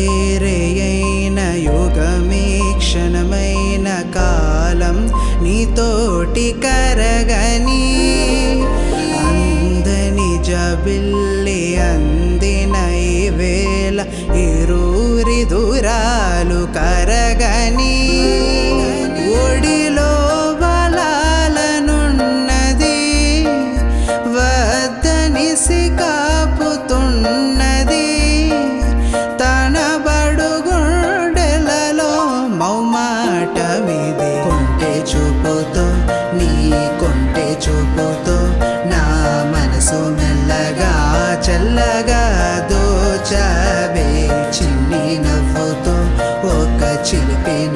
పగలేరేయైన యుగమే క్షణమైన కాలం నీతోటి కరగని అందని జబిల్లి అందిన ఈ వేళ ఇరువురి దూరాలు కరగని ఒడిలో బలాలనున్నది వద్దనిసి కాపుతున్నది తన బడుగుండెలలో మౌమాటమిది కొంటె చూపుతో నీ కొంటె చూపుతో నా మనసు మెల్లగా చల్లగా దోచవే చిన్ని నవ్వుతో ఒక చిలిపిన